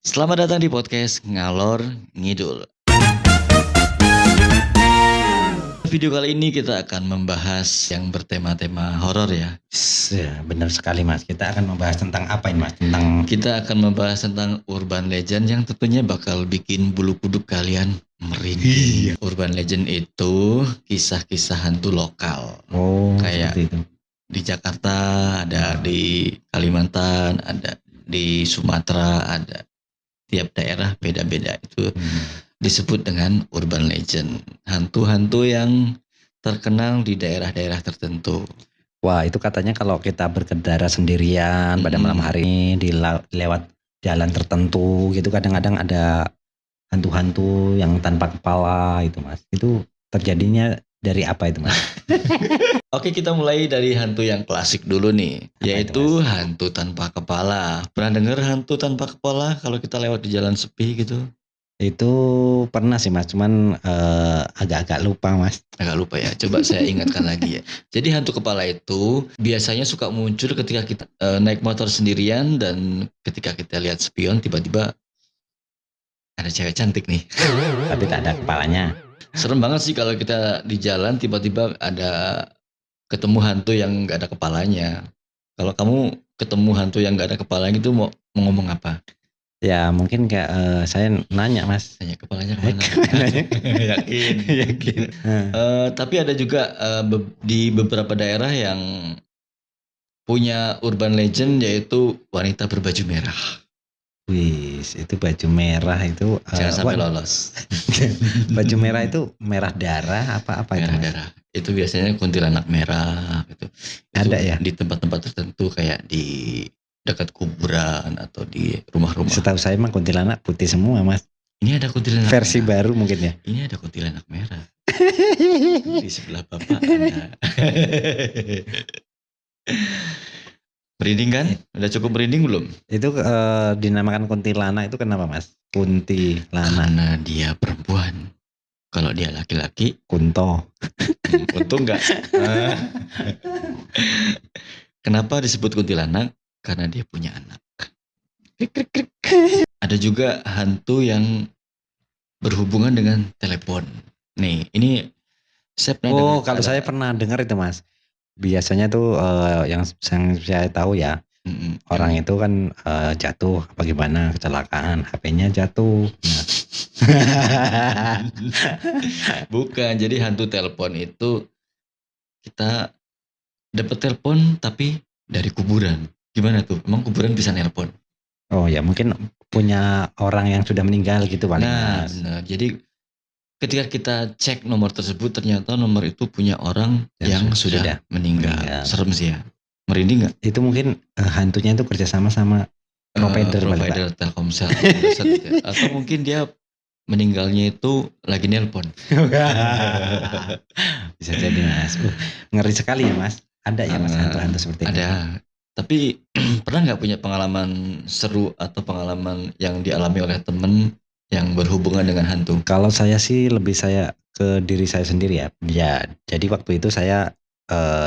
Selamat datang di podcast Ngalor Ngidul. Video kali ini kita akan membahas yang bertema-tema horor ya. Ya, benar sekali Mas. Kita akan membahas tentang apa ini Mas? Kita akan membahas tentang urban legend yang tentunya bakal bikin bulu kuduk kalian merinding. Urban legend itu kisah-kisah hantu lokal. Oh, Kayak seperti itu. di Jakarta, ada di Kalimantan, ada di Sumatera, ada tiap daerah beda-beda. Itu disebut dengan urban legend. Hantu-hantu yang terkenal di daerah-daerah tertentu. Wah, itu katanya kalau kita berkendara sendirian pada malam hari lewat jalan tertentu gitu, kadang-kadang ada hantu-hantu yang tanpa kepala itu Mas. Itu terjadinya dari apa itu Mas? Oke, kita mulai dari hantu yang klasik dulu nih, Apa itu, yaitu Mas? hantu tanpa kepala. Pernah dengar hantu tanpa kepala kalau kita lewat di jalan sepi gitu? Itu pernah sih Mas, cuman agak-agak lupa Mas. Agak lupa ya, coba saya ingatkan lagi ya. Jadi hantu kepala itu biasanya suka muncul ketika kita naik motor sendirian dan ketika kita lihat spion tiba-tiba ada cewek cantik nih. Tapi tak ada kepalanya. Serem banget sih kalau kita di jalan tiba-tiba ada ketemu hantu yang nggak ada kepalanya. Kalau kamu ketemu hantu yang nggak ada kepalanya itu mau ngomong apa? Ya mungkin kayak saya nanya Mas. Tanya kepalanya kemana? Yakin. Yakin. Tapi ada juga di beberapa daerah yang punya urban legend yaitu wanita berbaju merah. Wih, itu baju merah itu Jangan sampai lolos. baju merah itu merah darah apa itu Merah Mas? darah. Itu biasanya kuntilanak merah gitu. Itu Ada ya? di tempat-tempat tertentu kayak di dekat kuburan atau di rumah-rumah. Setahu saya emang kuntilanak putih semua Mas. Ini ada kuntilanak Versi merah. baru mungkin ya. Ini ada kuntilanak merah. Di sebelah bapak ada. Merinding kan? Udah cukup merinding belum? Itu dinamakan kuntilanak itu kenapa Mas? Kuntilanak. Karena dia perempuan. Kalau dia laki-laki, Kunto. untung enggak. Kenapa disebut kuntilanak? Karena dia punya anak. Krik, krik, krik. Ada juga hantu yang berhubungan dengan telepon. Nih, ini saya pernah dengar. Kalau saya pernah dengar itu Mas. Biasanya tuh yang saya tahu ya, orang itu kan jatuh apa gimana, kecelakaan, HP-nya jatuh. Nah. Bukan, jadi hantu telepon itu kita dapat telepon tapi dari kuburan. Gimana tuh? Emang kuburan bisa nelpon? Oh ya, mungkin punya orang yang sudah meninggal gitu paling Nah, Mas. benar. Jadi ketika kita cek nomor tersebut ternyata nomor itu punya orang yang sudah meninggal. Serem sih ya. Merinding nggak? Itu mungkin hantunya itu kerjasama sama provider Telkomsel atau mungkin dia meninggalnya itu lagi nelpon. Bisa jadi Mas. Ngeri sekali ya Mas. Ada ya Mas hantu-hantu seperti itu? Ada. Tapi pernah nggak punya pengalaman seru atau pengalaman yang dialami oleh temen yang berhubungan dengan hantu? Kalau saya sih lebih ke diri saya sendiri ya. Ya, jadi waktu itu saya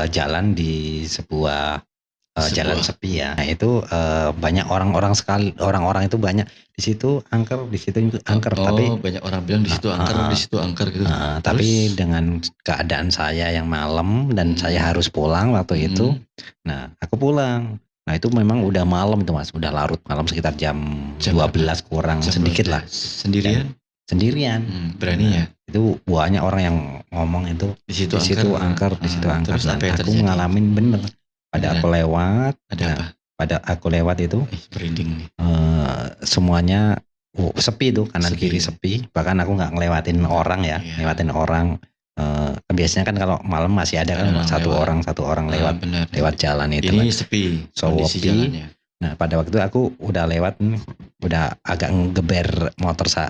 jalan di sebuah jalan sepi ya. Nah itu banyak orang-orang itu banyak di situ angker, di situ angker. Tapi banyak orang bilang di situ angker, di situ angker gitu. Tapi dengan keadaan saya yang malam dan saya harus pulang waktu itu. Nah aku pulang. Nah itu memang udah malam itu Mas, udah larut malam sekitar jam 12 kurang sedikit lah. Sendirian? Sendirian. Berani ya? Itu banyak orang yang ngomong itu di situ angker. Dan aku ngalamin bener. Pada aku lewat. Ada apa? Pada aku lewat itu. Merinding nih. Semuanya sepi tuh, kanan kiri sepi. Bahkan aku nggak ngelewatin orang ya, ngelewatin orang. Biasanya kan kalau malam masih ada kan satu orang lewat jalan itu. Ini sepi. Sepi. Nah pada waktu itu aku udah lewat, udah agak ngeber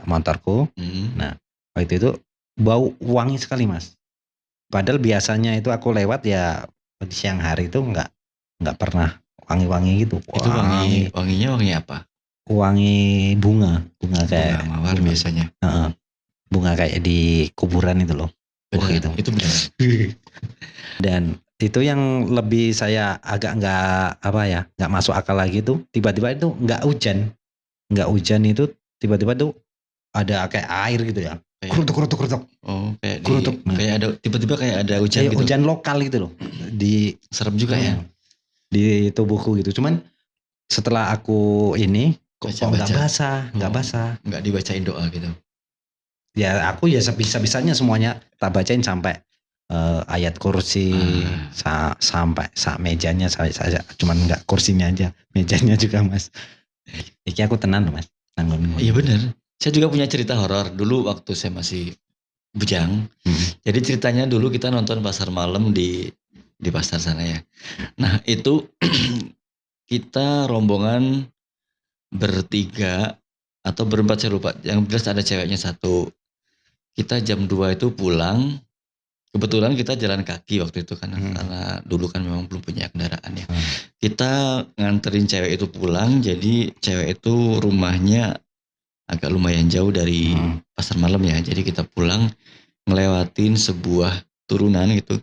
motorku. Nah waktu itu bau wangi sekali Mas. Padahal biasanya itu aku lewat ya di siang hari itu nggak pernah wangi-wangi gitu. Itu wanginya wangi apa? Wangi bunga kayak bunga mawar biasanya. Bunga kayak di kuburan itu loh. Benar, itu benar. Dan itu yang lebih saya agak nggak masuk akal lagi tuh, tiba-tiba itu nggak hujan. nggak hujan itu tiba-tiba tuh ada kayak air gitu ya. Kerutuk. Oh, kayak Kerutuk. kayak ada tiba-tiba kayak ada hujan gitu. Hujan lokal gitu loh. Serem juga ya. Di tubuhku gitu. Cuman setelah aku ini kok nggak basah. Nggak dibacain doa gitu. Ya aku ya sebisa-bisanya semuanya tak bacain sampai ayat kursi sampai mejanya saya cuman nggak kursinya aja, mejanya juga Mas. Iki aku tenan loh Mas. Iya benar. Saya juga punya cerita horor dulu waktu saya masih bujang. Jadi ceritanya dulu kita nonton pasar malam di pasar sana ya. Nah itu kita rombongan bertiga atau berempat saya lupa. Yang jelas ada ceweknya satu. Kita jam 2 itu pulang. Kebetulan kita jalan kaki waktu itu kan karena dulu kan memang belum punya kendaraan ya. Kita nganterin cewek itu pulang. Jadi cewek itu rumahnya agak lumayan jauh dari pasar malam ya. Jadi kita pulang ngelewatin sebuah turunan gitu,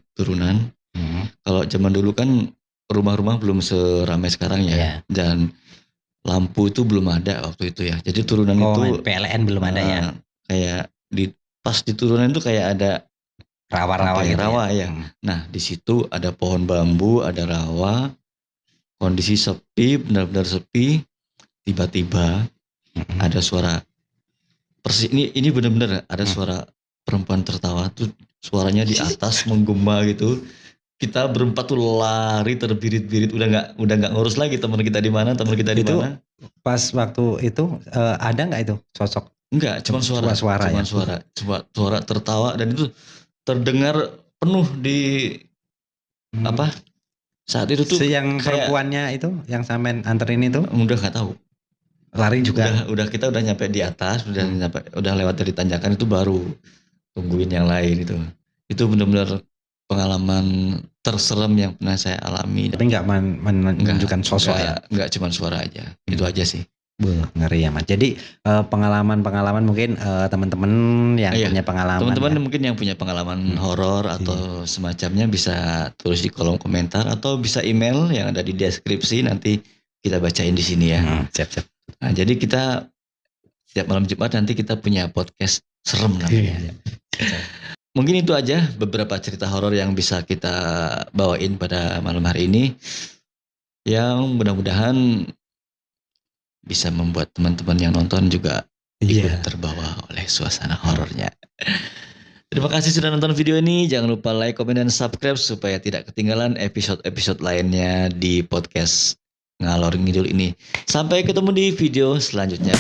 Kalau zaman dulu kan rumah-rumah belum seramai sekarang ya. Dan lampu itu belum ada waktu itu ya. Jadi turunan itu PLN belum ada ya. Kayak pas di turunan itu kayak ada rawa-rawa gitu ya. Nah, di situ ada pohon bambu, ada rawa. Kondisi sepi, benar-benar sepi. Tiba-tiba ada suara ini benar-benar ada suara perempuan tertawa tuh, suaranya di atas menggema gitu. Kita berempat tuh lari terbirit-birit, udah nggak ngurus lagi teman kita di mana. Pas waktu itu ada nggak itu sosok? Enggak, cuma suara tertawa, dan itu terdengar penuh di saat itu tuh. Yang perempuannya itu yang sampean anterin itu udah nggak tahu. Lari juga. Kita udah nyampe di atas, udah lewat dari tanjakan itu baru tungguin yang lain itu. Itu benar-benar pengalaman terserem yang pernah saya alami. Tapi nggak menunjukkan sosok ya? Nggak, cuma suara aja. Itu aja sih. Ngeri ya Mas. Jadi pengalaman mungkin teman-teman yang punya pengalaman. Teman-teman mungkin yang punya pengalaman horor atau semacamnya bisa tulis di kolom komentar atau bisa email yang ada di deskripsi, nanti kita bacain di sini ya. Siap. Nah, jadi kita setiap malam Jumat nanti kita punya podcast serem namanya. Mungkin itu aja beberapa cerita horor yang bisa kita bawain pada malam hari ini, yang mudah-mudahan bisa membuat teman-teman yang nonton juga ikut terbawa oleh suasana horornya. Terima kasih sudah nonton video ini. Jangan lupa like, komen, dan subscribe supaya tidak ketinggalan episode-episode lainnya di podcast Ngalor Ngidul ini. Sampai ketemu di video selanjutnya.